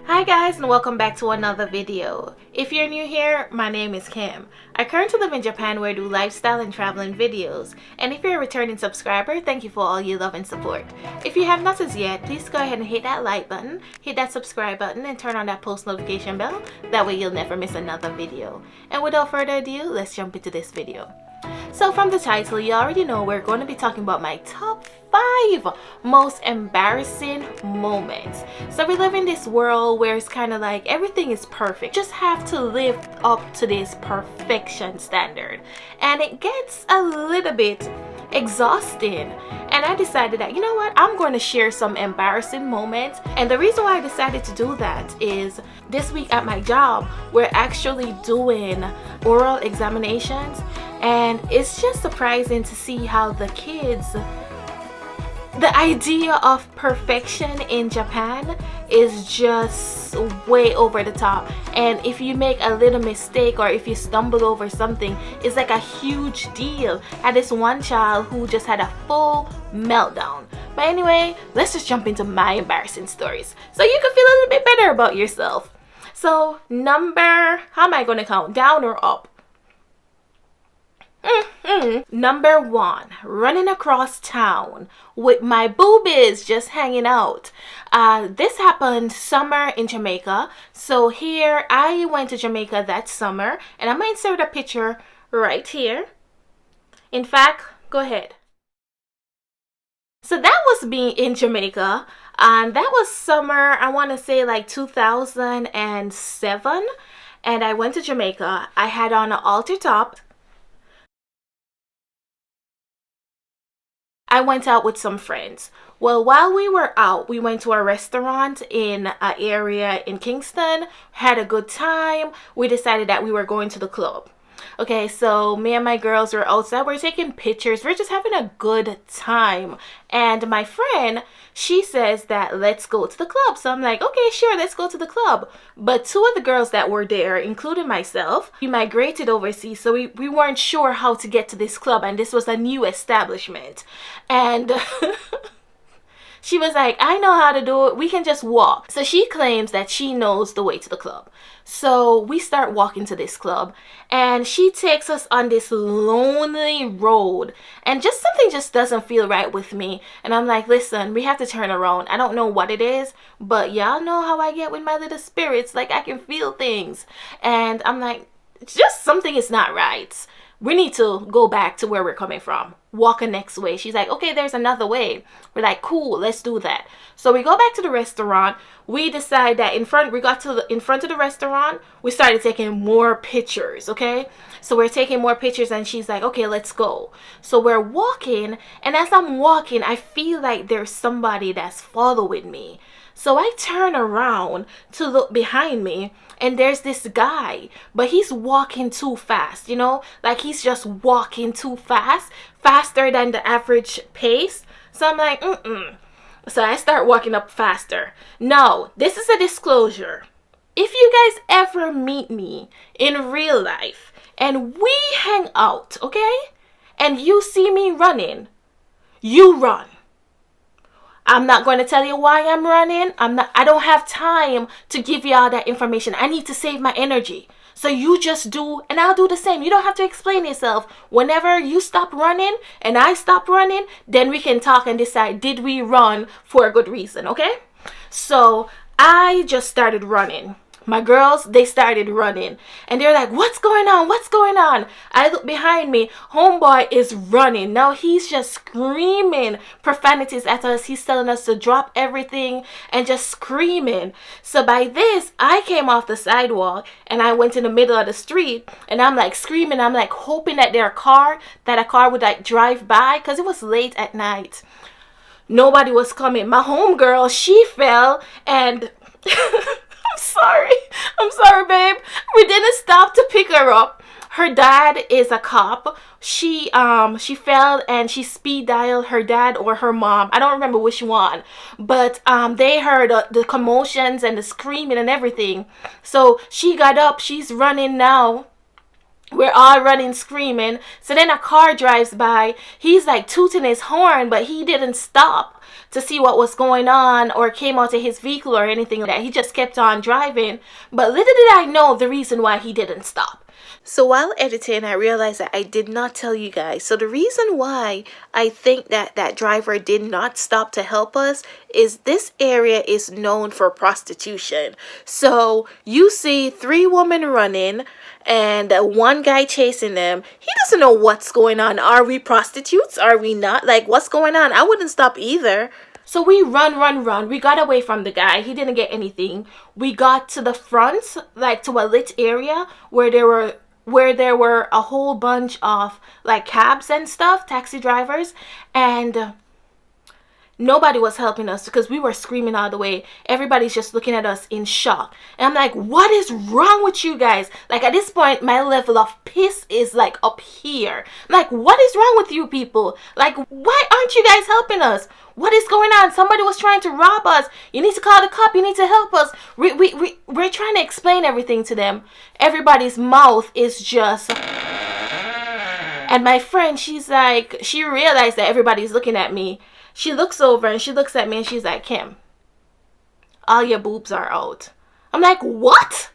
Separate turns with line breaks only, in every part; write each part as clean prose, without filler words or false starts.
Hi guys, and welcome back to another video. If you're new here, my name is Kim. I currently live in Japan where I do lifestyle and traveling videos. And if you're a returning subscriber, thank you for all your love and support. If you have not as yet, please go ahead and hit that like button, hit that subscribe button, and turn on that post notification bell. That way you'll never miss another video. And without further ado, let's jump into this video. So from the title, you already know we're going to be talking about my top 5 most embarrassing moments. So we live in this world where it's kind of like everything is perfect. Just have to live up to this perfection standard. And it gets a little bit exhausting. And I decided that, you know what, I'm going to share some embarrassing moments. And the reason why I decided to do that is this week at my job, we're actually doing oral examinations. And it's just surprising to see how the kids, the idea of perfection in Japan is just way over the top. And if you make a little mistake or if you stumble over something, it's like a huge deal. I had this one child who just had a full meltdown. But anyway, let's just jump into my embarrassing stories so you can feel a little bit better about yourself. So how am I going to count? Down or up? Number 1, running across town with my boobies just hanging out. This happened summer in Jamaica. So here, I went to Jamaica that summer, and I'm going to insert a picture right here. In fact, go ahead. So that was me in Jamaica, and that was summer, I want to say like 2007, and I went to Jamaica. I had on an halter top. I went out with some friends. Well, while we were out, we went to a restaurant in an area in Kingston, had a good time. We decided that we were going to the club. Okay, so me and my girls were outside, we're taking pictures, we're just having a good time. And my friend, she says that let's go to the club. So I'm like, okay, sure, let's go to the club. But 2 of the girls that were there, including myself, we migrated overseas, so we weren't sure how to get to this club, and this was a new establishment. And she was like, I know how to do it, we can just walk. So she claims that she knows the way to the club. So we start walking to this club, and she takes us on this lonely road, and something just doesn't feel right with me. And I'm like, listen, we have to turn around. I don't know what it is, but y'all know how I get with my little spirits, like I can feel things. And I'm like, just something is not right. We need to go back to where we're coming from. Walk the next way. She's like, okay, there's another way. We're like, cool, let's do that. So we go back to the restaurant. We decide that in front of the restaurant, we started taking more pictures, okay? So we're taking more pictures, and she's like, okay, let's go. So we're walking, and as I'm walking, I feel like there's somebody that's following me. So I turn around to look behind me, and there's this guy, but he's walking too fast, you know? Like he's just walking too fast, faster than the average pace. So I'm like, So I start walking up faster. Now, this is a disclosure. If you guys ever meet me in real life and we hang out, okay? And you see me running, you run. I'm not going to tell you why I'm running. I don't have time to give you all that information. I need to save my energy. So you just do, and I'll do the same. You don't have to explain yourself. Whenever you stop running and I stop running, then we can talk and decide, did we run for a good reason, okay? So I just started running. My girls, they started running, and they're like, what's going on? What's going on? I look behind me. Homeboy is running. Now he's just screaming profanities at us. He's telling us to drop everything and just screaming. So by this, I came off the sidewalk and I went in the middle of the street, and I'm like screaming. I'm like hoping that a car would like drive by, because it was late at night. Nobody was coming. My homegirl, she fell, and I'm sorry, babe. We didn't stop to pick her up. Her dad is a cop. She fell and she speed dialed her dad or her mom. I don't remember which one. But they heard the commotions and the screaming and everything. So she got up. She's running now. We're all running, screaming. So then a car drives by. He's like tooting his horn, but he didn't stop to see what was going on or came out of his vehicle or anything like that. He just kept on driving. But little did I know the reason why he didn't stop. So while editing, I realized that I did not tell you guys. So the reason why I think that that driver did not stop to help us is this area is known for prostitution. So you see 3 women running and 1 guy chasing them. He doesn't know what's going on. Are we prostitutes? Are we not? Like, what's going on? I wouldn't stop either. So we run. We got away from the guy. He didn't get anything. We got to the front, like to a lit area where there were a whole bunch of like cabs and stuff, taxi drivers, and nobody was helping us because we were screaming all the way. Everybody's just looking at us in shock. And I'm like, what is wrong with you guys? Like, at this point, my level of piss is like up here. I'm like, what is wrong with you people? Like, why aren't you guys helping us? What is going on? Somebody was trying to rob us. You need to call the cop. You need to help us. We're trying to explain everything to them. Everybody's mouth is just... And my friend, she's like, she realized that everybody's looking at me. She looks over and she looks at me and she's like, Kim, all your boobs are out. I'm like, what?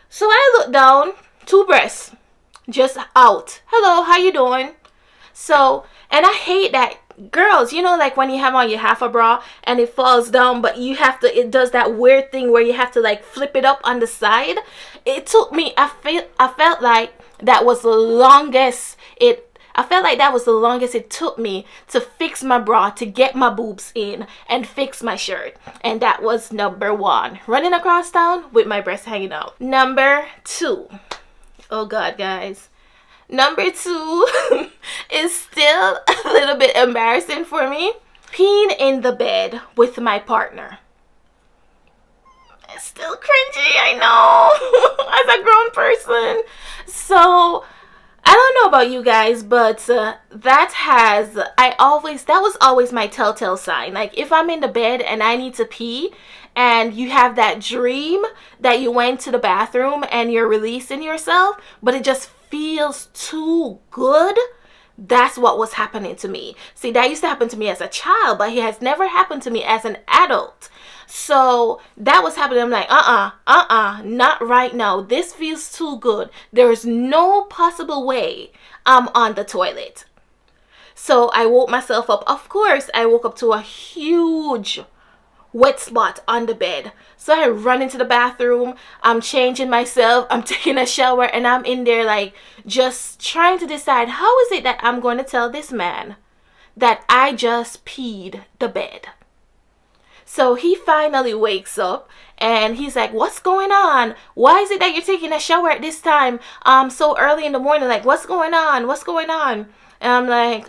So I look down, 2 breasts, just out. Hello, how you doing? So, and I hate that. Girls, you know, like when you have on your half a bra and it falls down, but you have to, it does that weird thing where you have to like flip it up on the side. It took me, I felt like that was the longest it took me to fix my bra, to get my boobs in and fix my shirt. And that was number 1. Running across town with my breasts hanging out. Number 2. Oh God, guys. Number 2 is still a little bit embarrassing for me. Peeing in the bed with my partner. It's still cringy, I know, as a grown person. So, I don't know about you guys, but that was always my telltale sign. Like, if I'm in the bed and I need to pee, and you have that dream that you went to the bathroom and you're releasing yourself, but it just feels too good, that's what was happening to me. See, that used to happen to me as a child, but it has never happened to me as an adult. So that was happening. I'm like, not right now. This feels too good. There's no possible way I'm on the toilet. So I woke myself up. Of course, I woke up to a huge wet spot on the bed. So I run into the bathroom. I'm changing myself. I'm taking a shower and I'm in there like just trying to decide, how is it that I'm going to tell this man that I just peed the bed? So he finally wakes up and he's like, what's going on? Why is it that you're taking a shower at this time? So early in the morning, like, what's going on? What's going on? And I'm like,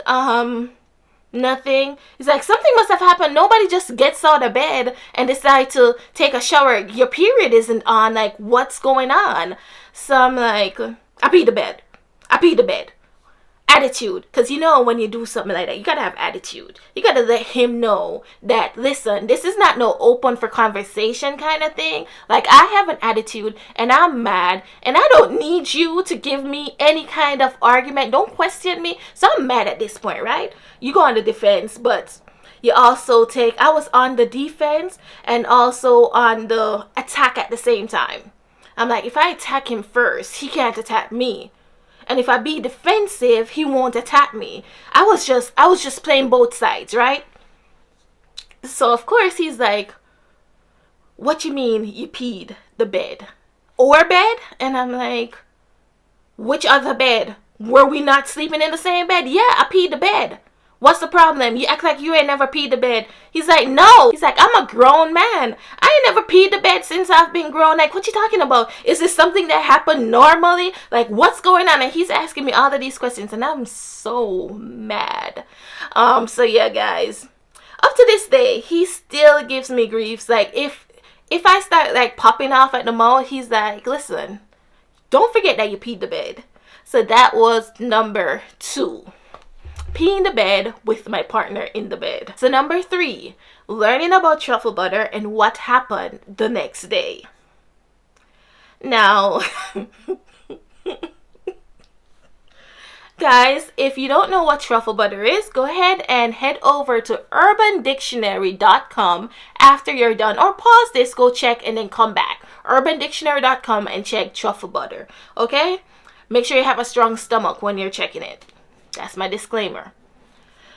nothing. He's like, something must have happened. Nobody just gets out of bed and decide to take a shower. Your period isn't on. Like, what's going on? So I'm like, I peed the bed. Attitude. Because you know, when you do something like that, you gotta have attitude. You gotta let him know that, listen, this is not no open for conversation kind of thing. Like, I have an attitude and I'm mad and I don't need you to give me any kind of argument. Don't question me. So I'm mad at this point, right? You go on the defense, but you also I was on the defense and also on the attack at the same time. I'm like, if I attack him first, he can't attack me. And if I be defensive, he won't attack me. I was just playing both sides, right? So of course he's like, what you mean you peed the bed? Or bed? And I'm like, which other bed? Were we not sleeping in the same bed? Yeah, I peed the bed. What's the problem? You act like you ain't never peed the bed. He's like, no. He's like, I'm a grown man. I ain't never peed the bed since I've been grown. Like, what you talking about? Is this something that happened normally? Like, what's going on? And he's asking me all of these questions and I'm so mad. So yeah, guys. Up to this day, he still gives me griefs. Like, if I start like popping off at the mouth, he's like, listen, don't forget that you peed the bed. So that was number 2. Peeing the bed with my partner in the bed. So number 3, learning about truffle butter and what happened the next day. Now, Guys, if you don't know what truffle butter is, go ahead and head over to urbandictionary.com after you're done, or pause this, go check, and then come back. urbandictionary.com and check truffle butter. Okay? Make sure you have a strong stomach when you're checking it. That's my disclaimer.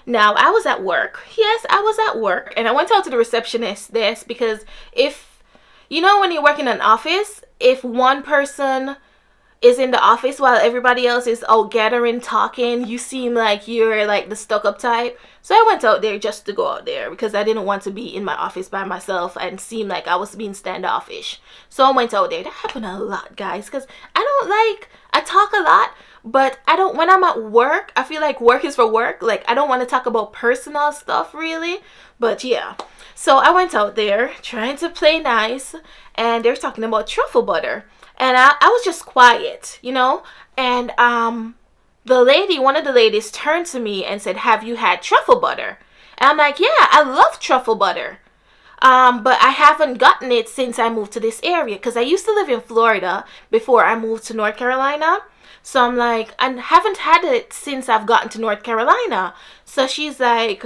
Now, I was at work. Yes, I was at work. And I went out to the receptionist desk because if, you know, when you work in an office, if one person is in the office while everybody else is out gathering, talking, you seem like you're like the stuck-up type. So I went out there just to go out there because I didn't want to be in my office by myself and seem like I was being standoffish. So I went out there. That happened a lot, guys, because I talk a lot, but I don't, when I'm at work, I feel like work is for work. Like, I don't want to talk about personal stuff really, but yeah. So I went out there trying to play nice, and they're talking about truffle butter. And I was just quiet, you know, and the lady, one of the ladies turned to me and said, "Have you had truffle butter?" And I'm like, "Yeah, I love truffle butter. But I haven't gotten it since I moved to this area, because I used to live in Florida before I moved to North Carolina." So I'm like, "I haven't had it since I've gotten to North Carolina." So she's like,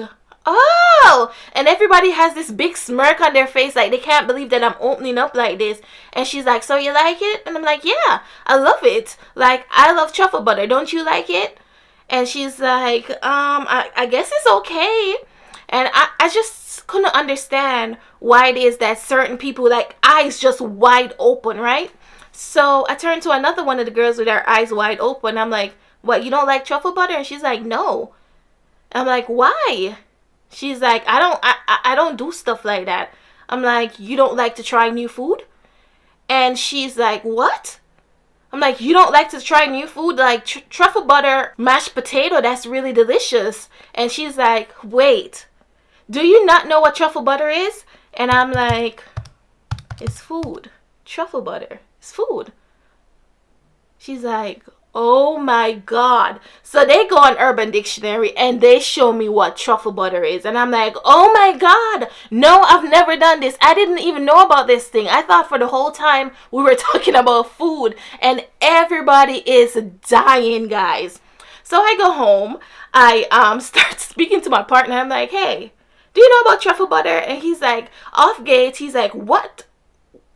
"Oh," and everybody has this big smirk on their face, like they can't believe that I'm opening up like this. And she's like, "So you like it?" And I'm like, "Yeah, I love it. Like, I love truffle butter. Don't you like it?" And she's like, I guess it's okay." And I just couldn't understand why it is that certain people, like, eyes just wide open, right? So I turned to another one of the girls with her eyes wide open. I'm like, "What, you don't like truffle butter?" And she's like, "No." I'm like, "Why?" She's like, I don't do stuff like that." I'm like, "You don't like to try new food?" And she's like, "What?" I'm like, "You don't like to try new food? Like truffle butter, mashed potato, that's really delicious." And she's like, "Wait, do you not know what truffle butter is?" And I'm like, "It's food. Truffle butter, it's food." She's like, "Oh my God." So they go on Urban Dictionary and they show me what truffle butter is. And I'm like, "Oh my God. No, I've never done this. I didn't even know about this thing. I thought for the whole time we were talking about food." And everybody is dying, guys. So I go home. I start speaking to my partner. I'm like, "Hey, do you know about truffle butter?" And he's like, off gate, he's like, "What?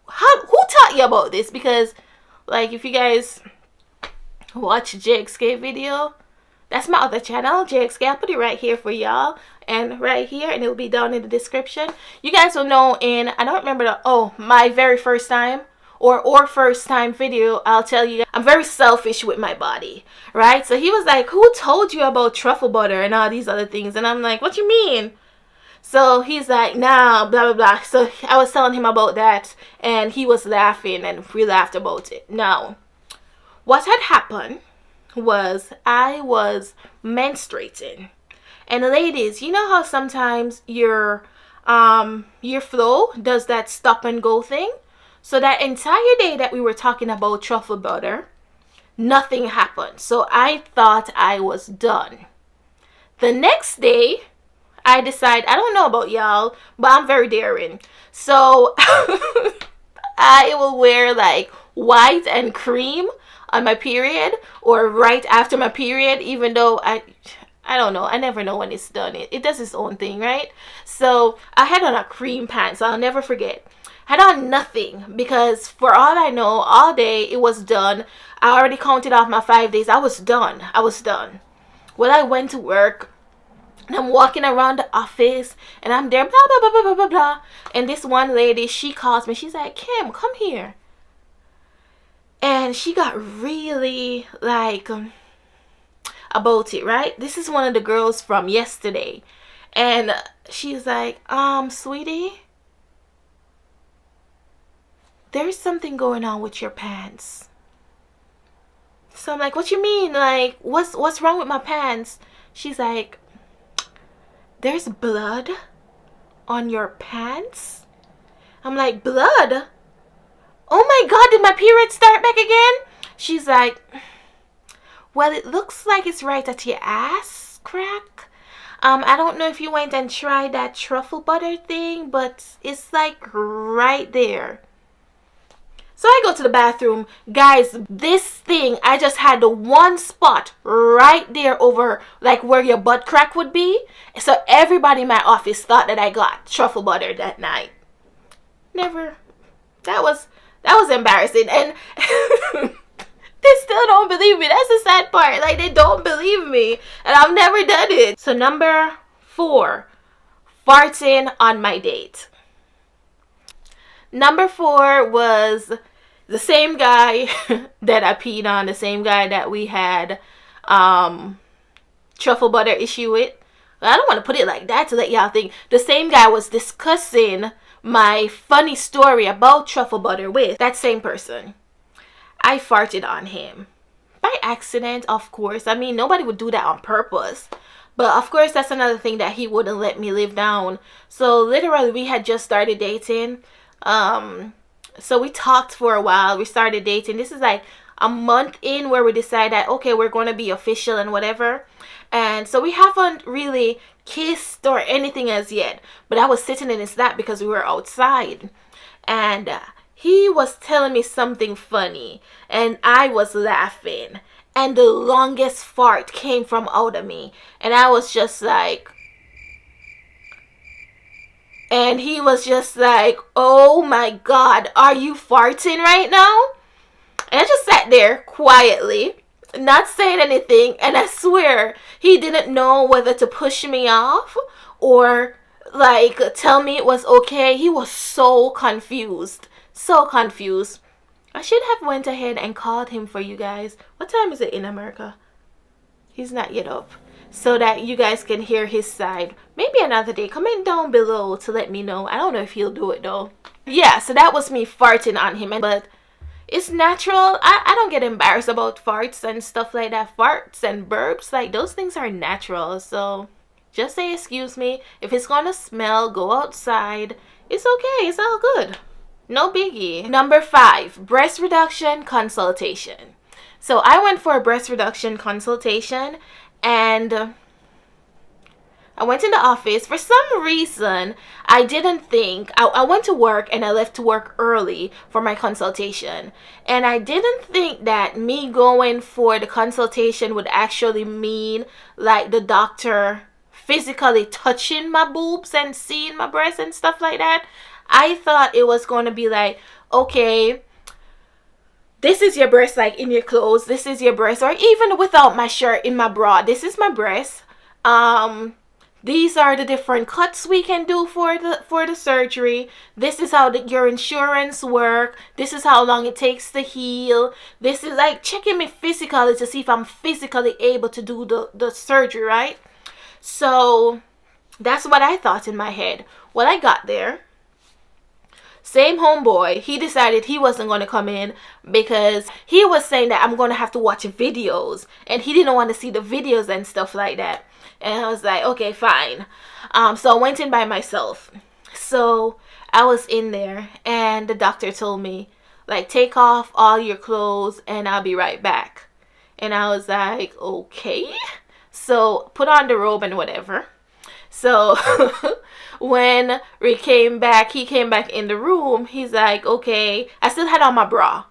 Who taught you about this?" Because, like, if you guys watch JXK video, that's my other channel, JXK. I'll put it right here for y'all, and right here, and it will be down in the description. You guys will know in, I don't remember my very first time or first time video, I'll tell you I'm very selfish with my body, right? So he was like, "Who told you about truffle butter and all these other things?" And I'm like, "What you mean?" So he's like, "Nah, blah blah blah." So I was telling him about that, and he was laughing, and we laughed about it. Now, what had happened was I was menstruating. And ladies, you know how sometimes your flow does that stop and go thing? So that entire day that we were talking about truffle butter, nothing happened. So I thought I was done. The next day, I decide, I don't know about y'all, but I'm very daring. So I will wear like white and cream on my period, or right after my period, even though I don't know, I never know when it's done. It does its own thing, right? So I had on a cream pants, I'll never forget. Had on nothing, because for all I know, all day it was done. I already counted off my 5 days. I was done. Well, I went to work, and I'm walking around the office, and I'm there, blah blah blah blah blah blah. And this one lady, she calls me. She's like, "Kim, come here." And she got really like about it, right? This is one of the girls from yesterday. And she's like, "Sweetie, there's something going on with your pants." So I'm like, "What you mean? Like, what's wrong with my pants?" She's like, "There's blood on your pants." I'm like, "Blood? Oh my God, did my period start back again?" She's like, "Well, it looks like it's right at your ass crack. I don't know if you went and tried that truffle butter thing, but it's like right there." So I go to the bathroom. Guys, this thing, I just had the one spot right there over like where your butt crack would be. So everybody in my office thought that I got truffle butter that night. Never. That was embarrassing. And they still don't believe me. That's the sad part. Like, they don't believe me. And I've never done it. So number 4, farting on my date. Number 4 was the same guy that I peed on, the same guy that we had truffle butter issue with. I don't want to put it like that to let y'all think. The same guy was discussing my funny story about truffle butter with that same person. I farted on him. By accident, of course. I mean, nobody would do that on purpose. But of course, that's another thing that he wouldn't let me live down. So literally, we had just started dating. So we talked for a while. We started dating. This is like a month in where we decided that, okay, we're going to be official and whatever. And so we haven't really kissed or anything as yet. But I was sitting in his lap because we were outside. And he was telling me something funny. And I was laughing. And the longest fart came from out of me. And I was just like... And he was just like, oh my God, are you farting right now? And I just sat there quietly, not saying anything. And I swear, he didn't know whether to push me off or like tell me it was okay. He was so confused. So confused. I should have went ahead and called him for you guys. What time is it in America? He's not yet up. So that you guys can hear his side. Maybe another day. Comment down below to let me know. I don't know if he'll do it though. Yeah, so that was me farting on him. But it's natural. I don't get embarrassed about farts and stuff like that. Farts and burps, like those things are natural. So just say excuse me. If it's gonna smell, go outside. It's okay. It's all good. No biggie. Number 5, breast reduction consultation. So I went for a breast reduction consultation. And I went in the office. For some reason, I didn't think... I went to work and I left to work early for my consultation. And I didn't think that me going for the consultation would actually mean like the doctor physically touching my boobs and seeing my breasts and stuff like that. I thought it was going to be like, okay, this is your breast, like in your clothes. This is your breast, or even without my shirt, in my bra. This is my breast. These are the different cuts we can do for the surgery. This is how your insurance work. This is how long it takes to heal. This is like checking me physically to see if I'm physically able to do the surgery, right? So that's what I thought in my head. Well, I got there. Same homeboy, he decided he wasn't going to come in because he was saying that I'm going to have to watch videos. And he didn't want to see the videos and stuff like that. And I was like, okay, fine. So I went in by myself. So I was in there and the doctor told me, like, take off all your clothes and I'll be right back. And I was like, okay. So put on the robe and whatever. So when he came back in the room. He's like, okay. I still had on my bra,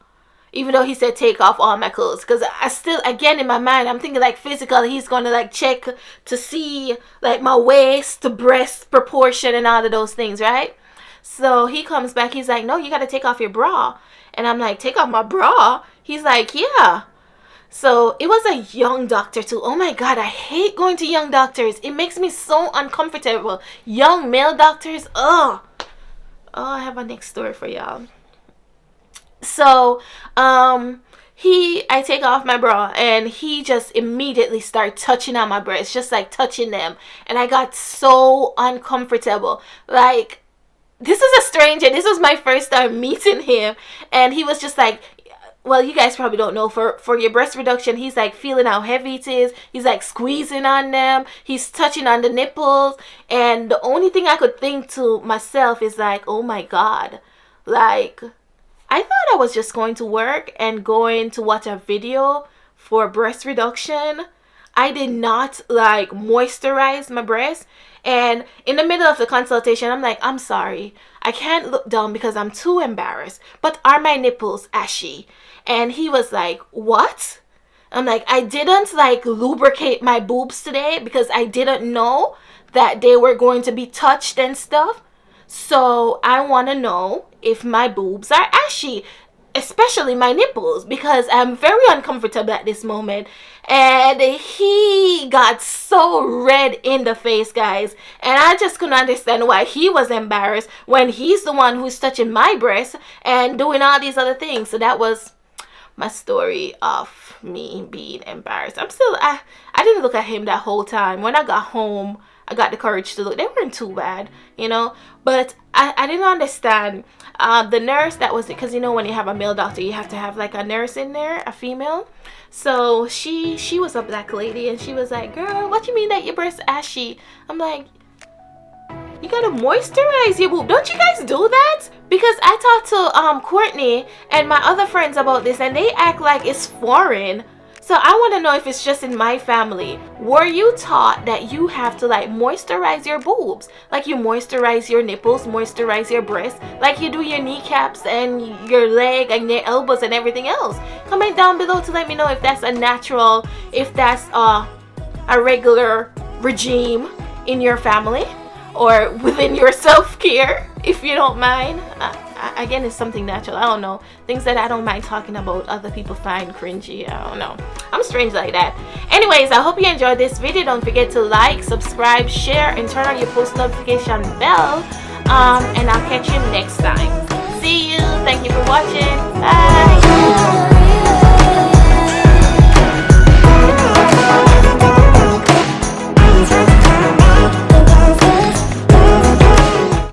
even though he said take off all my clothes. Because I still, again, in my mind, I'm thinking like physically, he's going to like check to see like my waist to breast proportion and all of those things, right? So he comes back. He's like, no, you got to take off your bra. And I'm like, take off my bra? He's like, yeah. So it was a young doctor too. Oh my God, I hate going to young doctors. It makes me so uncomfortable. Young male doctors, oh, I have a next story for y'all. So I take off my bra and he just immediately started touching on my breasts, just like touching them. And I got so uncomfortable. Like, this is a stranger. This was my first time meeting him. And he was just like, well, you guys probably don't know, for your breast reduction, he's like feeling how heavy it is. He's like squeezing on them. He's touching on the nipples. And the only thing I could think to myself is like, oh my God. Like, I thought I was just going to work and going to watch a video for breast reduction. I did not like moisturize my breast. And in the middle of the consultation, I'm like, I'm sorry, I can't look down because I'm too embarrassed. But are my nipples ashy? And he was like, what? I'm like, I didn't like lubricate my boobs today because I didn't know that they were going to be touched and stuff. So I want to know if my boobs are ashy, especially my nipples, because I'm very uncomfortable at this moment. And he got so red in the face, guys, and I just couldn't understand why he was embarrassed when he's the one who's touching my breast and doing all these other things. So that was my story of me being embarrassed. I didn't look at him that whole time. When I got home, I got the courage to look. They weren't too bad, you know, but I didn't understand. The nurse that was, because you know when you have a male doctor, you have to have like a nurse in there, a female. So she was a black lady, and she was like, girl, what you mean that your breast ashy? I'm like, you gotta moisturize your boob. Don't you guys do that? Because I talked to Courtney and my other friends about this, and they act like it's foreign. So I want to know if it's just in my family. Were you taught that you have to like moisturize your boobs? Like you moisturize your nipples, moisturize your breasts, like you do your kneecaps and your leg and your elbows and everything else? Comment down below to let me know if that's a natural, if that's a regular regime in your family or within your self-care, if you don't mind. Again, it's something natural. I don't know. Things that I don't mind talking about, other people find cringy. I don't know. I'm strange like that. Anyways, I hope you enjoyed this video. Don't forget to like, subscribe, share, and turn on your post notification bell. And I'll catch you next time. See you. Thank you for watching. Bye.